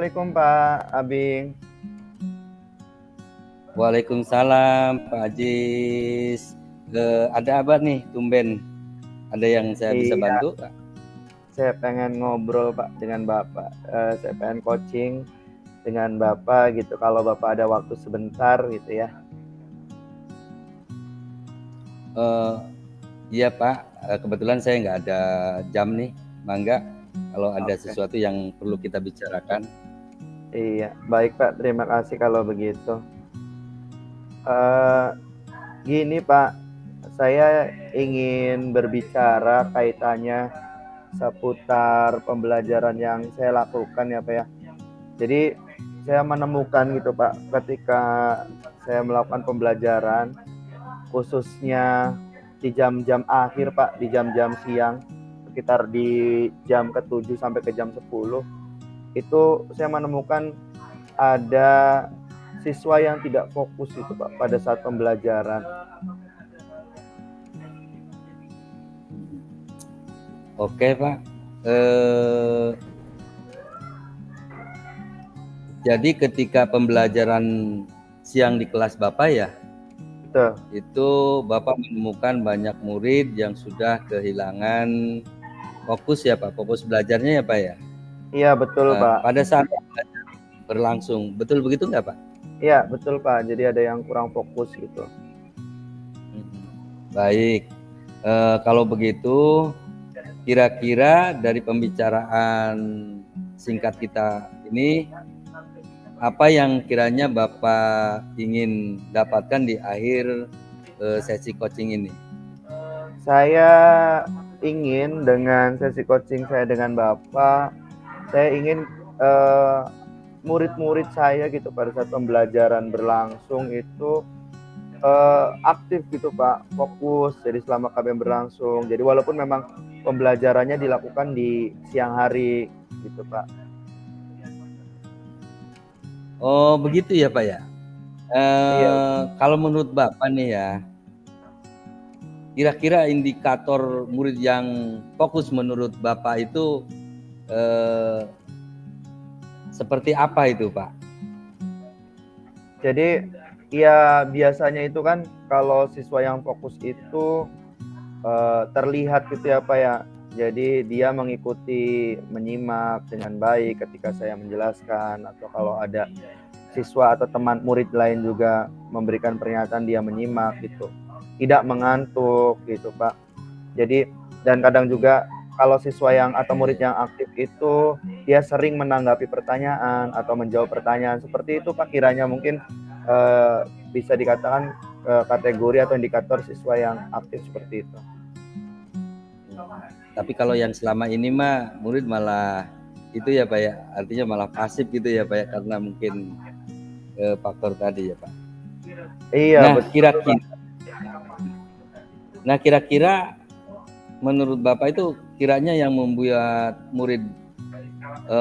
Assalamualaikum Pak Abing. Waalaikumsalam Pak Ajis. Ada apa nih tumben? Ada yang saya bisa Iya, bantu Pak? saya pengen ngobrol Pak dengan Bapak. Saya pengen coaching dengan Bapak gitu. Kalau Bapak ada waktu sebentar gitu ya. Iya Pak, kebetulan saya nggak ada jam nih, mangga. Kalau ada Oke. sesuatu yang perlu kita bicarakan. Iya, baik Pak. Terima kasih kalau begitu. Gini Pak, saya ingin berbicara kaitannya seputar pembelajaran yang saya lakukan ya Pak ya. Jadi saya menemukan gitu Pak, ketika saya melakukan pembelajaran, khususnya di jam-jam akhir Pak, di jam-jam siang, sekitar di jam ke-7 sampai ke jam 10, itu saya menemukan ada siswa yang tidak fokus itu Pak pada saat pembelajaran. Oke Pak. Jadi ketika pembelajaran siang di kelas Bapak ya, Betul. itu Bapak menemukan banyak murid yang sudah kehilangan fokus ya Pak, fokus belajarnya ya Pak ya. Iya betul Pak. Pada saat berlangsung, betul begitu nggak Pak? Iya betul Pak, jadi ada yang kurang fokus gitu. Baik, kalau begitu kira-kira dari pembicaraan singkat kita ini, apa yang kiranya Bapak ingin dapatkan di akhir sesi coaching ini? Saya ingin dengan sesi coaching saya dengan Bapak, saya ingin murid-murid saya gitu pada saat pembelajaran berlangsung itu aktif gitu Pak, fokus. Jadi selama KBM berlangsung, jadi walaupun memang pembelajarannya dilakukan di siang hari gitu Pak. Oh begitu ya Pak ya. Iya. Kalau menurut Bapak nih ya, kira-kira indikator murid yang fokus menurut Bapak itu seperti apa itu Pak? Jadi ya biasanya itu kan kalau siswa yang fokus itu terlihat gitu ya Pak ya. Jadi dia mengikuti, menyimak dengan baik ketika saya menjelaskan, atau kalau ada siswa atau teman murid lain juga memberikan pernyataan, dia menyimak gitu. Tidak mengantuk gitu Pak. Jadi dan kadang juga kalau siswa yang atau murid yang aktif itu dia sering menanggapi pertanyaan atau menjawab pertanyaan. Seperti itu Pak, kiranya mungkin bisa dikatakan kategori atau indikator siswa yang aktif seperti itu. Tapi kalau yang selama ini mah murid malah itu ya Pak ya, artinya malah pasif gitu ya Pak ya, karena mungkin faktor tadi ya Pak. Iya, Nah betul. kira-kira menurut Bapak itu kiranya yang membuat murid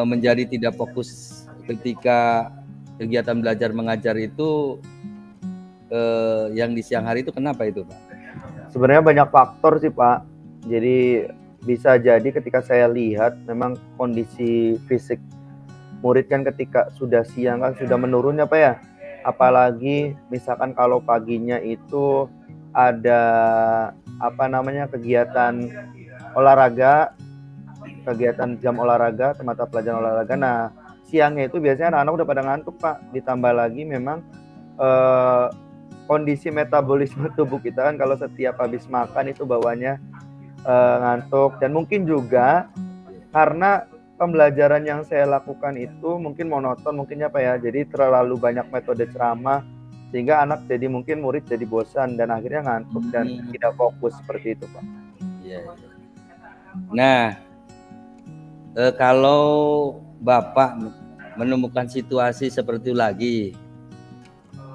menjadi tidak fokus ketika kegiatan belajar mengajar itu yang di siang hari itu kenapa itu Pak? Sebenarnya banyak faktor sih Pak. Jadi bisa jadi ketika saya lihat memang kondisi fisik murid kan ketika sudah siang kan sudah menurun ya Pak ya. Apalagi misalkan kalau paginya itu ada kegiatan olahraga, kegiatan jam olahraga, mata pelajaran olahraga. Nah, siangnya itu biasanya anak-anak udah pada ngantuk Pak. Ditambah lagi memang kondisi metabolisme tubuh kita kan kalau setiap habis makan itu bawahnya ngantuk, dan mungkin juga karena pembelajaran yang saya lakukan itu mungkin monoton mungkin ya Pak ya, jadi terlalu banyak metode ceramah sehingga anak jadi mungkin murid jadi bosan dan akhirnya ngantuk dan tidak fokus seperti itu Pak. Iya. Nah, kalau Bapak menemukan situasi seperti itu lagi,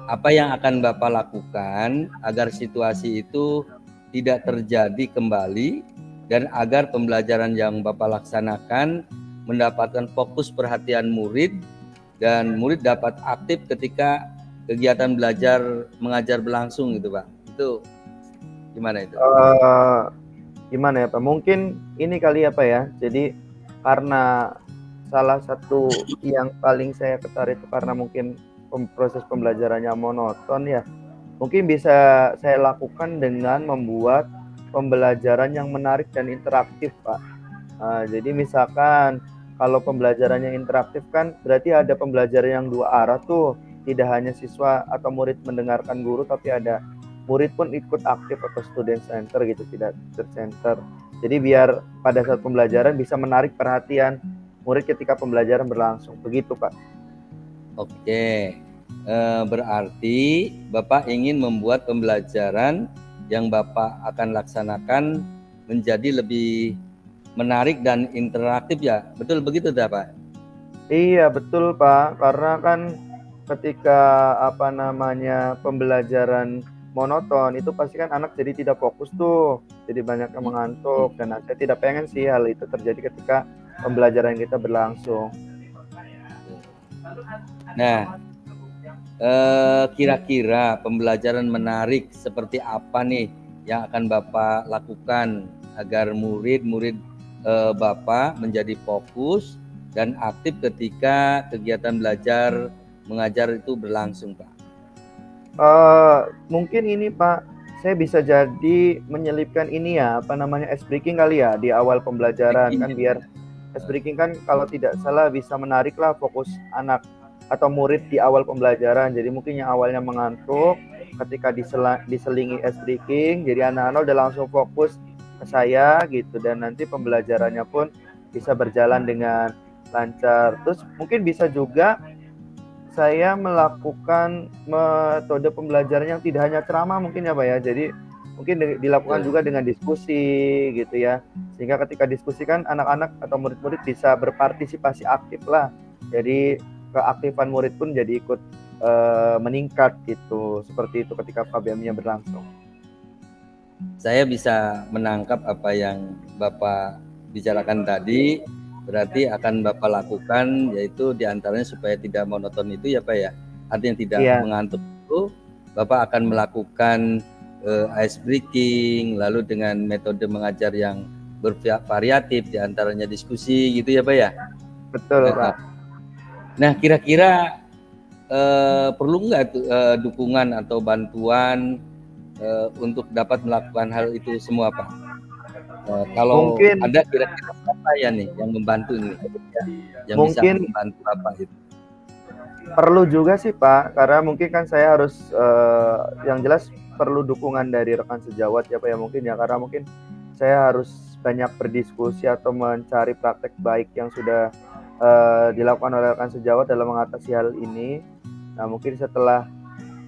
apa yang akan Bapak lakukan agar situasi itu tidak terjadi kembali dan agar pembelajaran yang Bapak laksanakan mendapatkan fokus perhatian murid dan murid dapat aktif ketika kegiatan belajar mengajar berlangsung gitu Pak? Itu gimana itu? Gimana ya Pak? Mungkin ini kali ya Pak ya. Jadi karena salah satu yang paling saya ketarik itu karena mungkin proses pembelajarannya monoton ya. Mungkin bisa saya lakukan dengan membuat pembelajaran yang menarik dan interaktif, Pak. Jadi misalkan kalau pembelajarannya interaktif kan berarti ada pembelajaran yang dua arah tuh. Tidak hanya siswa atau murid mendengarkan guru, tapi ada murid pun ikut aktif atau student center gitu, tidak teacher center. Jadi biar pada saat pembelajaran bisa menarik perhatian murid ketika pembelajaran berlangsung. Begitu, Pak. Oke, berarti Bapak ingin membuat pembelajaran yang Bapak akan laksanakan menjadi lebih menarik dan interaktif ya, betul begitu dah Pak? Iya betul Pak, karena kan ketika pembelajaran monoton itu pasti kan anak jadi tidak fokus tuh, jadi banyak yang mengantuk dan saya tidak pengen sih hal itu terjadi ketika pembelajaran kita berlangsung. Nah, kira-kira pembelajaran menarik seperti apa nih yang akan Bapak lakukan agar murid-murid Bapak menjadi fokus dan aktif ketika kegiatan belajar mengajar itu berlangsung, Pak? Mungkin ini Pak, saya bisa jadi menyelipkan ini ya, ice breaking kali ya di awal pembelajaran kan, biar ice breaking kan kalau tidak salah bisa menariklah fokus anak atau murid di awal pembelajaran. Jadi mungkin yang awalnya mengantuk, ketika diselingi ice breaking, jadi anak-anak udah langsung fokus ke saya gitu, dan nanti pembelajarannya pun bisa berjalan dengan lancar. Terus mungkin bisa juga saya melakukan metode pembelajaran yang tidak hanya ceramah mungkin ya Pak ya. Jadi mungkin dilakukan juga dengan diskusi gitu ya. Sehingga ketika diskusi kan anak-anak atau murid-murid bisa berpartisipasi aktif lah. Jadi keaktifan murid pun jadi ikut meningkat gitu. Seperti itu ketika KBM-nya berlangsung. Saya bisa menangkap apa yang Bapak bicarakan tadi. Berarti akan Bapak lakukan yaitu diantaranya supaya tidak monoton itu ya Pak ya, artinya tidak mengantuk itu Bapak akan melakukan ice breaking, lalu dengan metode mengajar yang bervariatif, diantaranya diskusi gitu ya Pak ya. Betul Pak. Nah kira-kira perlu nggak dukungan atau bantuan untuk dapat melakukan hal itu semua Pak? Kalau mungkin ada kira-kira apa ya nih yang membantu nih, yang mungkin bisa membantu apa itu? Perlu juga sih Pak, karena mungkin kan saya harus yang jelas perlu dukungan dari rekan sejawat ya Pak ya mungkin ya, karena mungkin saya harus banyak berdiskusi atau mencari praktek baik yang sudah dilakukan oleh rekan sejawat dalam mengatasi hal ini. Nah mungkin setelah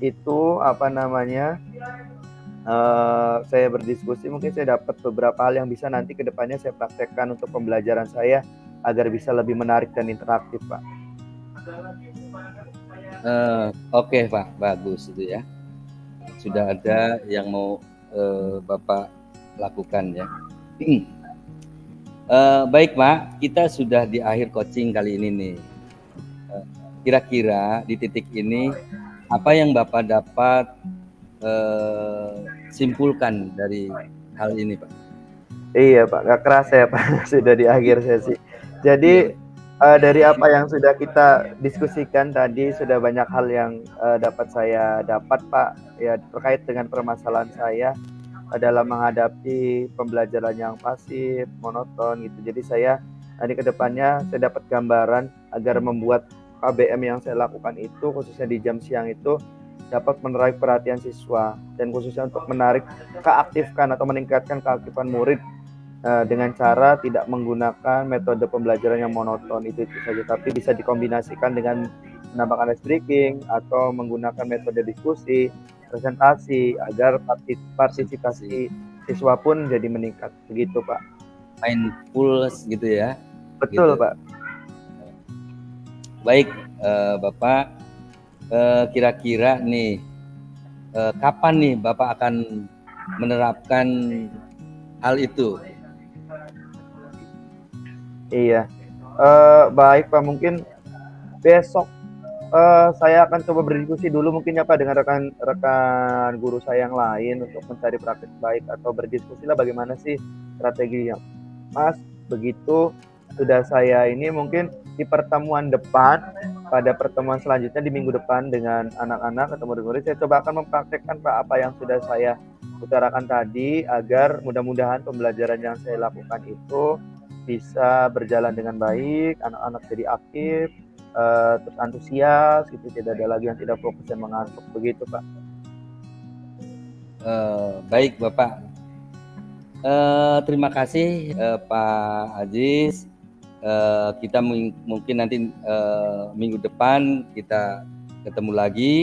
itu saya berdiskusi, mungkin saya dapat beberapa hal yang bisa nanti kedepannya saya praktekkan untuk pembelajaran saya agar bisa lebih menarik dan interaktif Pak. Oke Pak, bagus itu ya. Sudah ada yang mau Bapak lakukan ya. Baik Pak, kita sudah di akhir coaching kali ini nih. Kira-kira di titik ini apa yang Bapak dapat simpulkan dari hal ini Pak? Iya Pak, gak kerasa ya Pak, sudah di akhir sesi. Jadi dari apa yang sudah kita diskusikan tadi, sudah banyak hal yang dapat saya dapat Pak, ya terkait dengan permasalahan saya dalam menghadapi pembelajaran yang pasif, monoton gitu. Jadi saya nanti ke depannya saya dapat gambaran agar membuat KBM yang saya lakukan itu, khususnya di jam siang itu, dapat menarik perhatian siswa, dan khususnya untuk keaktifkan atau meningkatkan keaktifan murid dengan cara tidak menggunakan metode pembelajaran yang monoton itu saja, tapi bisa dikombinasikan dengan menambahkan ice breaking atau menggunakan metode diskusi, presentasi, agar partisipasi siswa pun jadi meningkat. Begitu Pak. Mindful gitu ya. Betul gitu. Pak. Baik Bapak, kira-kira nih kapan nih Bapak akan menerapkan hal itu? Iya, baik Pak, mungkin besok saya akan coba berdiskusi dulu mungkin ya Pak dengan rekan guru saya yang lain untuk mencari praktik baik atau berdiskusi lah bagaimana sih strateginya Mas. Begitu sudah saya ini mungkin di pertemuan depan, pada pertemuan selanjutnya di minggu depan dengan anak-anak atau murid-murid, saya coba akan mempraktekkan Pak apa yang sudah saya utarakan tadi, agar mudah-mudahan pembelajaran yang saya lakukan itu bisa berjalan dengan baik, anak-anak jadi aktif, terus antusias gitu, tidak ada lagi yang tidak fokus dan mengantuk, begitu Pak. Baik Bapak, terima kasih Pak Aziz. Kita mungkin nanti minggu depan kita ketemu lagi.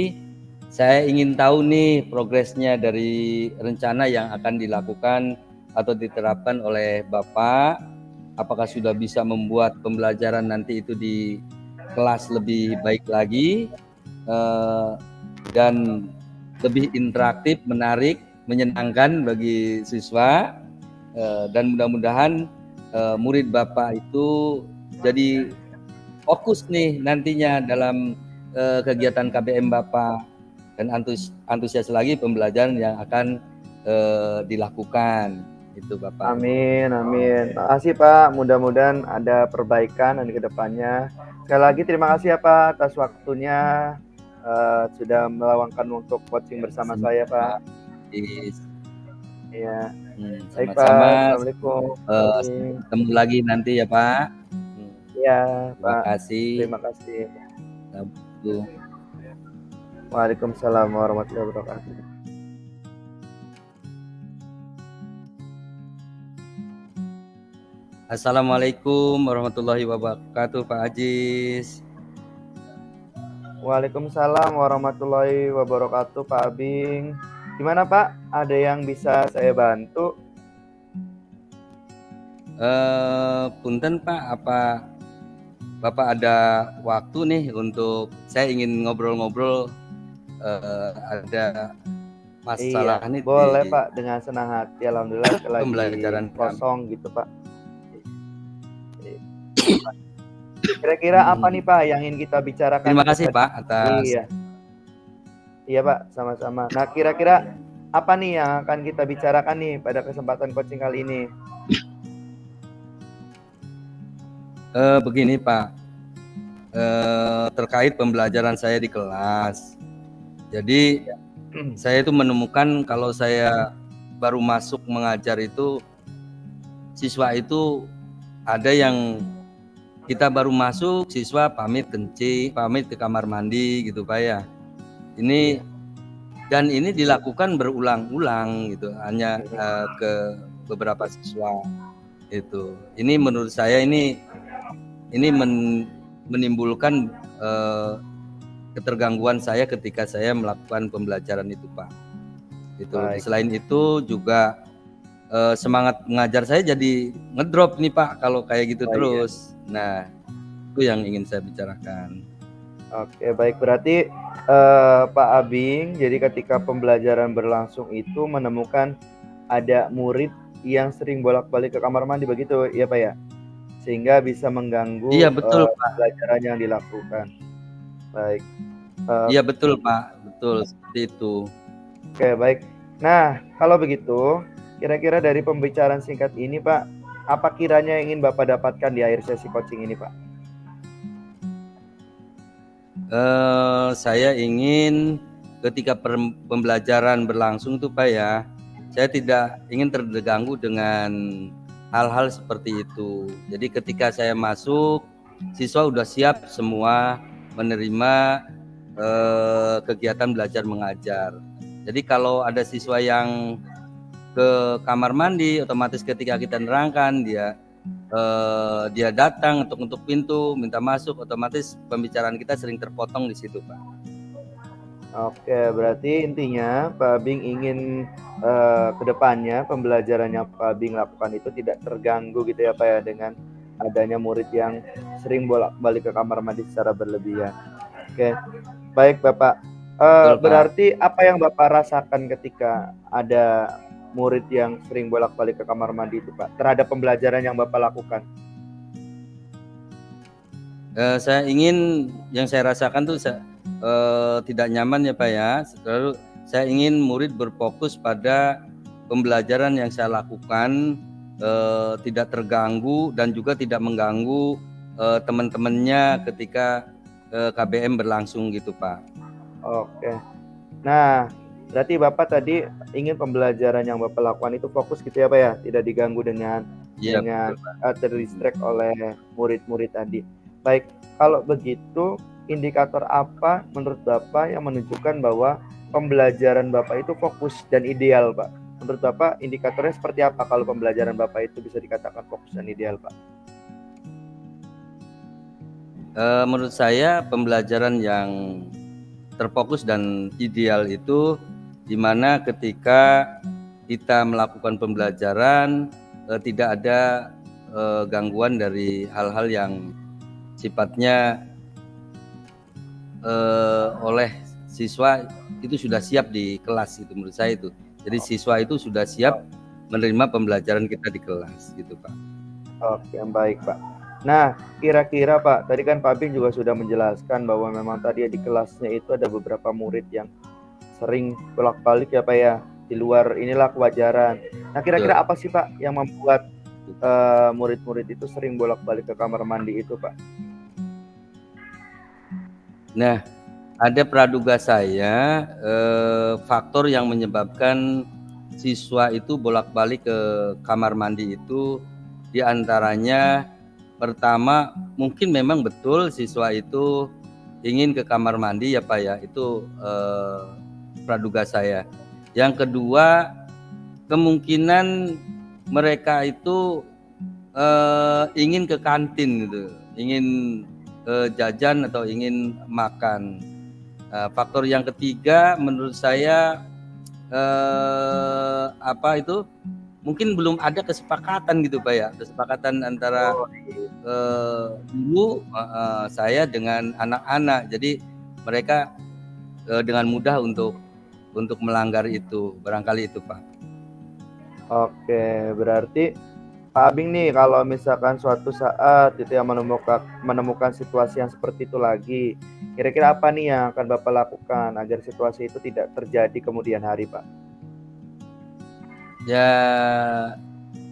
Saya ingin tahu nih progresnya dari rencana yang akan dilakukan atau diterapkan oleh Bapak. Apakah sudah bisa membuat pembelajaran nanti itu di kelas lebih baik lagi dan lebih interaktif, menarik, menyenangkan bagi siswa, dan mudah-mudahan murid Bapak itu jadi fokus nih nantinya dalam kegiatan KBM Bapak, dan antusias lagi pembelajaran yang akan dilakukan. Itu Bapak. Amin, amin. Makasih Pak, mudah-mudahan ada perbaikan nanti ke depannya. Sekali lagi terima kasih ya Pak atas waktunya, sudah meluangkan untuk coaching bersama saya Pak. Iya. Baik Pak, Sama-sama. Assalamualaikum. Ketemu lagi nanti ya Pak. Iya Terima Pak, kasih. terima kasih. Assalamualaikum. Waalaikumsalam warahmatullahi wabarakatuh. Assalamualaikum warahmatullahi wabarakatuh Pak Aziz. Waalaikumsalam warahmatullahi wabarakatuh Pak Abing. Gimana Pak? Ada yang bisa saya bantu? Punten Pak, apa Bapak ada waktu nih untuk saya ingin ngobrol-ngobrol, ada masalah Iya, nih boleh di Pak, dengan senang hati. Alhamdulillah lagi pembelajaran kosong gitu Pak. Kira-kira apa nih Pak yang ingin kita bicarakan? Terima kasih Pak atas. Iya Pak, sama-sama. Nah, kira-kira apa nih yang akan kita bicarakan nih pada kesempatan coaching kali ini? Begini Pak, terkait pembelajaran saya di kelas. Jadi saya itu menemukan kalau saya baru masuk mengajar itu, siswa itu ada yang kita baru masuk, siswa pamit kencing, pamit ke kamar mandi gitu Pak ya. Ini dan ini dilakukan berulang-ulang gitu, hanya ke beberapa siswa itu. Ini menurut saya ini menimbulkan ketergangguan saya ketika saya melakukan pembelajaran itu Pak. Itu. Selain itu juga semangat mengajar saya jadi ngedrop nih Pak kalau kayak gitu terus. Nah, itu yang ingin saya bicarakan. Oke, baik, berarti Pak Abing, jadi ketika pembelajaran berlangsung itu menemukan ada murid yang sering bolak-balik ke kamar mandi, begitu ya Pak ya? Sehingga bisa mengganggu pembelajaran yang dilakukan. Baik. Iya betul Pak, betul seperti itu. Oke, baik. Nah, kalau begitu, kira-kira dari pembicaraan singkat ini Pak, apa kiranya yang ingin Bapak dapatkan di akhir sesi coaching ini Pak? Saya ingin ketika pembelajaran berlangsung tuh Pak ya, saya tidak ingin terganggu dengan hal-hal seperti itu. Jadi ketika saya masuk, siswa udah siap semua menerima kegiatan belajar mengajar. Jadi kalau ada siswa yang ke kamar mandi, otomatis ketika kita nerangkan dia datang untuk pintu minta masuk, otomatis pembicaraan kita sering terpotong di situ Pak. Oke, berarti intinya Pak Abing ingin kedepannya pembelajarannya Pak Abing lakukan itu tidak terganggu gitu ya Pak ya, dengan adanya murid yang sering bolak-balik ke kamar mandi secara berlebihan. Oke, baik Bapak. Berarti apa yang Bapak rasakan ketika ada murid yang sering bolak-balik ke kamar mandi itu Pak, terhadap pembelajaran yang Bapak lakukan? Yang saya rasakan tuh tidak nyaman ya Pak ya. Lalu saya ingin murid berfokus pada pembelajaran yang saya lakukan, tidak terganggu dan juga tidak mengganggu teman-temannya ketika KBM berlangsung gitu Pak. Oke. Nah, berarti Bapak tadi ingin pembelajaran yang Bapak lakukan itu fokus gitu ya Pak ya, tidak diganggu dengan Iya betul Pak. terdistract oleh murid-murid tadi. Baik, kalau begitu indikator apa menurut Bapak yang menunjukkan bahwa pembelajaran Bapak itu fokus dan ideal Pak? Menurut Bapak indikatornya seperti apa kalau pembelajaran Bapak itu bisa dikatakan fokus dan ideal Pak? Menurut saya pembelajaran yang terfokus dan ideal itu dimana ketika kita melakukan pembelajaran tidak ada gangguan dari hal-hal yang sifatnya oleh siswa itu sudah siap di kelas itu menurut saya itu. Jadi siswa itu sudah siap menerima pembelajaran kita di kelas gitu Pak. Oke, baik Pak. Nah, kira-kira Pak, tadi kan Pak Bin juga sudah menjelaskan bahwa memang tadi di kelasnya itu ada beberapa murid yang sering bolak-balik ya Pak ya, di luar inilah kewajaran. Nah, kira-kira apa sih Pak yang membuat murid-murid itu sering bolak-balik ke kamar mandi itu Pak? Nah, ada praduga saya faktor yang menyebabkan siswa itu bolak-balik ke kamar mandi itu diantaranya pertama mungkin memang betul siswa itu ingin ke kamar mandi ya Pak ya, itu praduga saya. Yang kedua kemungkinan mereka itu ingin ke kantin gitu, ingin jajan atau ingin makan. Faktor yang ketiga menurut saya mungkin belum ada kesepakatan gitu Pak ya, kesepakatan antara guru saya dengan anak-anak. Jadi mereka dengan mudah untuk melanggar itu, barangkali itu Pak. Oke, berarti Pak Abing nih kalau misalkan suatu saat itu yang menemukan situasi yang seperti itu lagi, kira-kira apa nih yang akan Bapak lakukan agar situasi itu tidak terjadi kemudian hari Pak? Ya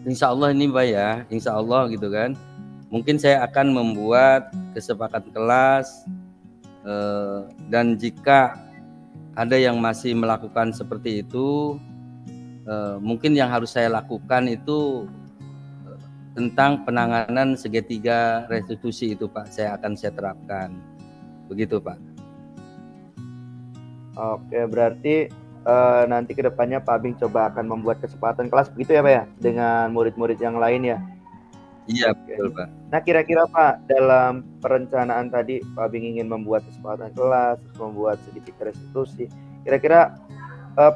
insya Allah ini Pak ya, insya Allah gitu kan. Mungkin saya akan membuat kesepakatan kelas dan jika ada yang masih melakukan seperti itu, mungkin yang harus saya lakukan itu tentang penanganan segitiga restitusi itu Pak, saya terapkan. Begitu Pak. Oke, berarti nanti kedepannya Pak Abing coba akan membuat kesepakatan kelas begitu ya Pak ya, dengan murid-murid yang lain ya? Iya Oke. betul Pak. Nah kira-kira Pak dalam perencanaan tadi Pak Abing ingin membuat kesepakatan kelas, membuat segitiga restitusi, kira-kira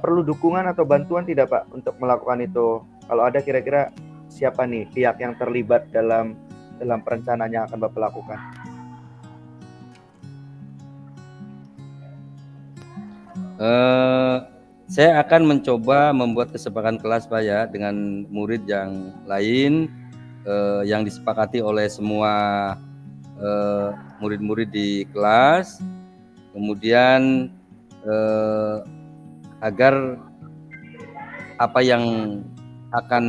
perlu dukungan atau bantuan tidak Pak untuk melakukan itu? Kalau ada kira-kira siapa nih pihak yang terlibat dalam perencanaan yang akan Bapak lakukan? Saya akan mencoba membuat kesepakatan kelas Pak ya dengan murid yang lain yang disepakati oleh semua murid-murid di kelas, kemudian agar apa yang akan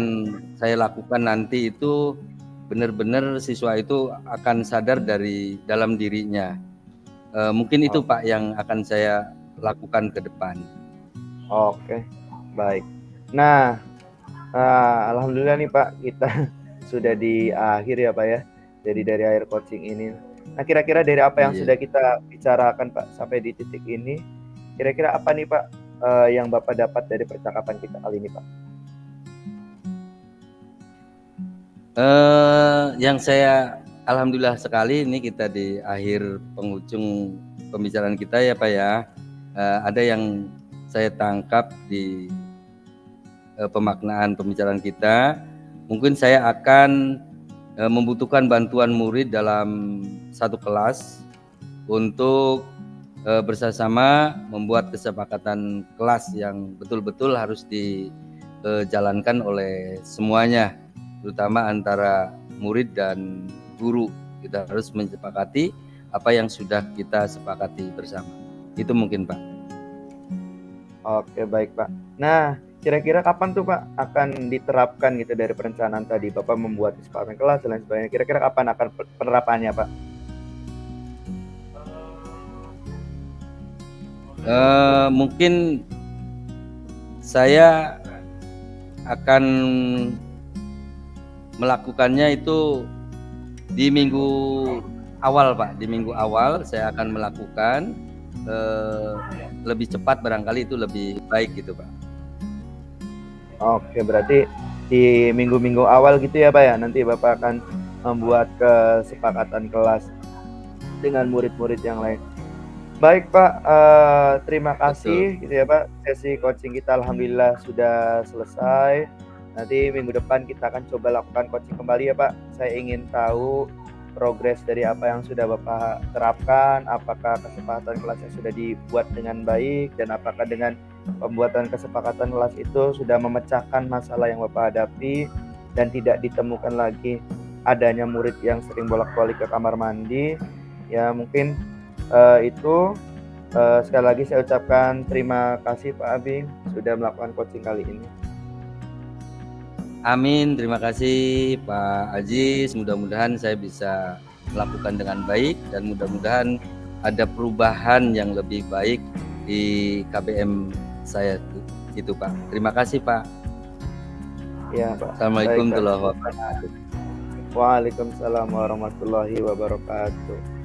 saya lakukan nanti itu benar-benar siswa itu akan sadar dari dalam dirinya. Mungkin itu Pak yang akan saya lakukan ke depan. Oke, baik. Nah, alhamdulillah nih Pak, kita sudah di akhir ya Pak ya, jadi dari akhir coaching ini. Nah kira-kira dari apa yang sudah kita bicarakan Pak sampai di titik ini, kira-kira apa nih Pak yang Bapak dapat dari percakapan kita kali ini Pak? Yang saya alhamdulillah sekali ini kita di akhir penghujung pembicaraan kita ya Pak ya. Ada yang saya tangkap di pemaknaan pembicaraan kita. Mungkin saya akan membutuhkan bantuan murid dalam satu kelas untuk bersama-sama membuat kesepakatan kelas yang betul-betul harus dijalankan oleh semuanya, terutama antara murid dan guru. Kita harus menyepakati apa yang sudah kita sepakati bersama. Itu mungkin Pak. Oke baik Pak. Nah kira-kira kapan tuh Pak akan diterapkan gitu dari perencanaan tadi Bapak membuat kesepakatan kelas dan lain sebagainya. Kira-kira kapan akan penerapannya Pak? Mungkin saya akan melakukannya itu di minggu awal Pak. Di minggu awal saya akan melakukan, lebih cepat barangkali itu lebih baik gitu Pak. Oke, berarti di minggu-minggu awal gitu ya Pak ya, nanti Bapak akan membuat kesepakatan kelas dengan murid-murid yang lain. Baik Pak, terima kasih gitu ya Pak. Sesi coaching kita alhamdulillah sudah selesai. Nanti minggu depan kita akan coba lakukan coaching kembali ya Pak. Saya ingin tahu progres dari apa yang sudah Bapak terapkan, apakah kesepakatan kelasnya sudah dibuat dengan baik, dan apakah dengan pembuatan kesepakatan kelas itu sudah memecahkan masalah yang Bapak hadapi dan tidak ditemukan lagi adanya murid yang sering bolak-balik ke kamar mandi. Ya mungkin itu sekali lagi saya ucapkan terima kasih Pak Abing sudah melakukan coaching kali ini. Amin, terima kasih Pak Aziz. Mudah-mudahan saya bisa melakukan dengan baik dan mudah-mudahan ada perubahan yang lebih baik di KBM saya itu Pak. Terima kasih Pak. Ya Pak. Assalamualaikum warahmatullahi wabarakatuh. Waalaikumsalam warahmatullahi wabarakatuh.